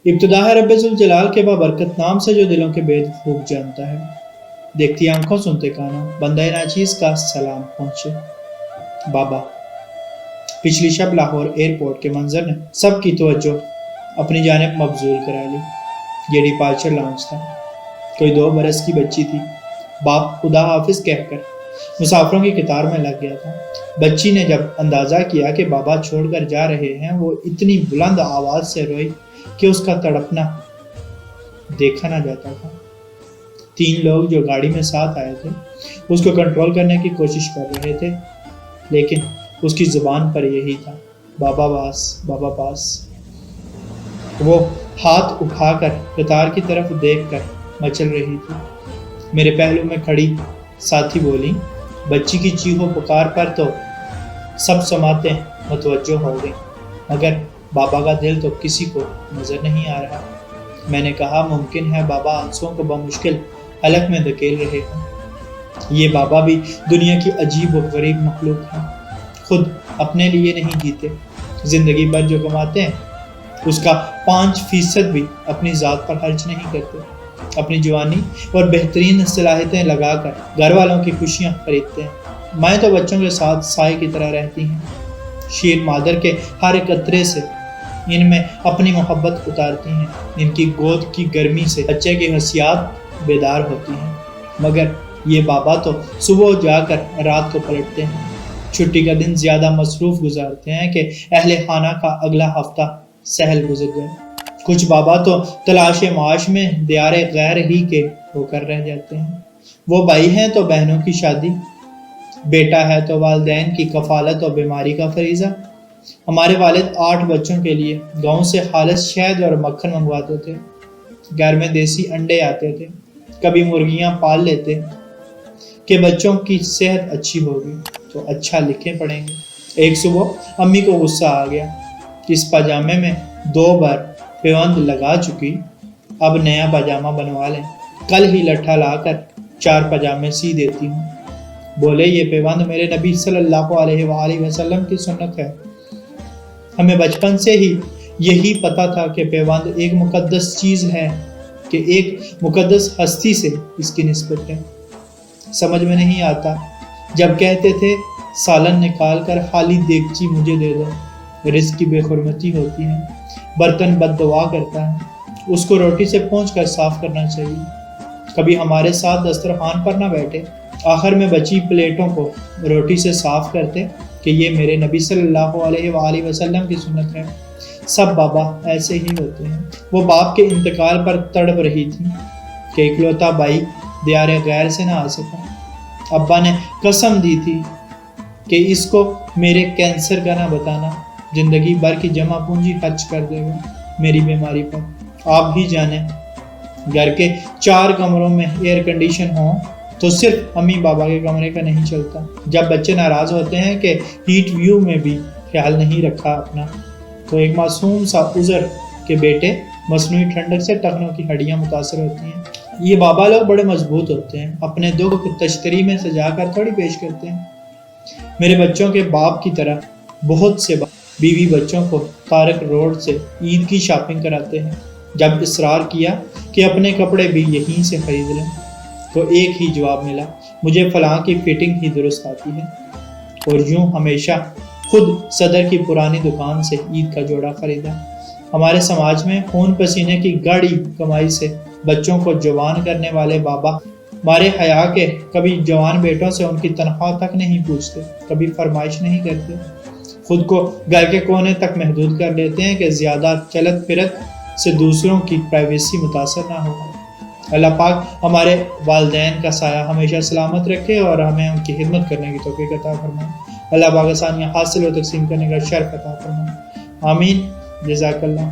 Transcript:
ابتدا ہے رب ذوالجلال کے بابرکت نام سے جو دلوں کے بید خوب جانتا ہے۔ دیکھتی آنکھوں سنتے کانوں بندہ ناچیز کا سلام پہنچے۔ بابا۔ پچھلی شب لاہور ایئرپورٹ کے منظر نے سب کی توجہ اپنی جانب مبذول کرا لی۔ یہ ڈیپارچر لاؤنج تھا۔ کوئی 2 برس کی بچی تھی۔ باپ خدا حافظ کہہ کر مسافروں کی قطار میں لگ گیا تھا۔ بچی نے جب اندازہ کیا کہ بابا چھوڑ کر جا رہے ہیں، وہ اتنی بلند آواز سے روئی کہ اس کا تڑپنا دیکھا نہ جاتا تھا۔ 3 لوگ جو گاڑی میں ساتھ آئے تھے اس کو کنٹرول کرنے کی کوشش کر رہے تھے، لیکن اس کی زبان پر یہی تھا، بابا باس، بابا باس۔ وہ ہاتھ اٹھا کر قطار کی طرف دیکھ کر مچل رہی تھی۔ میرے پہلو میں کھڑی ساتھی بولی، بچی کی چیخو پکار پر تو سب سماعتیں متوجہ ہو گئیں، مگر بابا کا دل تو کسی کو نظر نہیں آ رہا۔ میں نے کہا، ممکن ہے بابا آنسوؤں کو بمشکل حلق میں دھکیل رہے ہوں۔ یہ بابا بھی دنیا کی عجیب و غریب مخلوق ہے۔ خود اپنے لیے نہیں جیتے، زندگی بھر جو کماتے ہیں اس کا 5% بھی اپنی ذات پر خرچ نہیں کرتے۔ اپنی جوانی اور بہترین صلاحیتیں لگا کر گھر والوں کی خوشیاں خریدتے ہیں۔ مائیں تو بچوں کے ساتھ سائے کی طرح رہتی ہیں، شیر مادر کے ہر ایک قطرے سے ان میں اپنی محبت اتارتی ہیں۔ ان کی گود کی گرمی سے بچے کی حسیات بیدار ہوتی ہیں، مگر یہ بابا تو صبح جا کر رات کو پلٹتے ہیں۔ چھٹی کا دن زیادہ مصروف گزارتے ہیں کہ اہل خانہ کا اگلا ہفتہ سہل گزر جائے۔ کچھ بابا تو تلاش معاش میں دیار غیر ہی کے ہو کر رہ جاتے ہیں۔ وہ بھائی ہیں تو بہنوں کی شادی، بیٹا ہے تو والدین کی کفالت اور بیماری کا فریضہ۔ ہمارے والد 8 بچوں کے لیے گاؤں سے خالص شہد اور مکھن منگواتے تھے۔ گھر میں دیسی انڈے آتے تھے، کبھی مرغیاں پال لیتے کہ بچوں کی صحت اچھی ہوگی تو اچھا لکھے پڑھیں گے۔ ایک صبح امی کو غصہ آ گیا، اس پاجامے میں 2 بار پیوند لگا چکی، اب نیا پاجامہ بنوا لیں، کل ہی لٹھا لا کر 4 پاجامے سی دیتی ہوں۔ بولے، یہ پیوند میرے نبی صلی اللہ علیہ وآلہ وسلم کی سنت ہے۔ ہمیں بچپن سے ہی یہی پتا تھا کہ پیوند ایک مقدس چیز ہے، کہ ایک مقدس ہستی سے اس کی نسبت ہے۔ سمجھ میں نہیں آتا جب کہتے تھے، سالن نکال کر خالی دیگچی مجھے دے دو، رزق کی بے حرمتی ہوتی ہے، برتن بد دعا کرتا ہے، اس کو روٹی سے پونچھ کر صاف کرنا چاہیے۔ کبھی ہمارے ساتھ دسترخوان پر نہ بیٹھے، آخر میں بچی پلیٹوں کو روٹی سے صاف کرتے کہ یہ میرے نبی صلی اللہ علیہ وآلہ وسلم کی سنت ہے۔ سب بابا ایسے ہی ہوتے ہیں۔ وہ باپ کے انتقال پر تڑپ رہی تھی کہ اکلوتا بھائی دیار غیر سے نہ آ سکا۔ ابا نے قسم دی تھی کہ اس کو میرے کینسر کا نہ بتانا، زندگی بھر کی جمع پونجی خرچ کر دے گا میری بیماری پر۔ آپ ہی جانیں، گھر کے 4 کمروں میں ایئر کنڈیشن ہوں تو صرف امی بابا کے کمرے کا نہیں چلتا۔ جب بچے ناراض ہوتے ہیں کہ ہیٹ ویو میں بھی خیال نہیں رکھا اپنا، تو ایک معصوم سا عذر کہ بیٹے مصنوعی ٹھنڈک سے ٹخنوں کی ہڈیاں متاثر ہوتی ہیں۔ یہ بابا لوگ بڑے مضبوط ہوتے ہیں، اپنے دکھ کو تشتری میں سجا کر تھوڑی پیش کرتے ہیں۔ میرے بچوں کے باپ کی طرح بہت سے بیوی بچوں کو طارق روڈ سے عید کی شاپنگ کراتے ہیں۔ جب اصرار کیا کہ اپنے کپڑے بھی یہیں سے خرید لیں تو ایک ہی جواب ملا، مجھے فلاں کی فٹنگ ہی درست آتی ہے۔ اور یوں ہمیشہ خود صدر کی پرانی دکان سے عید کا جوڑا خریدا۔ ہمارے سماج میں خون پسینے کی گاڑی کمائی سے بچوں کو جوان کرنے والے بابا مارے حیا کے کبھی جوان بیٹوں سے ان کی تنخواہ تک نہیں پوچھتے، کبھی فرمائش نہیں کرتے، خود کو گھر کے کونے تک محدود کر لیتے ہیں کہ زیادہ چلت پھرت سے دوسروں کی پرائیویسی متاثر نہ ہو۔ اللہ پاک ہمارے والدین کا سایہ ہمیشہ سلامت رکھے اور ہمیں ان کی خدمت کرنے کی توفیق عطا فرمائے۔ اللہ پاک آسانیاں حاصل و تقسیم کرنے کا شرف عطا فرمائے۔ آمین۔ جزاک اللہ۔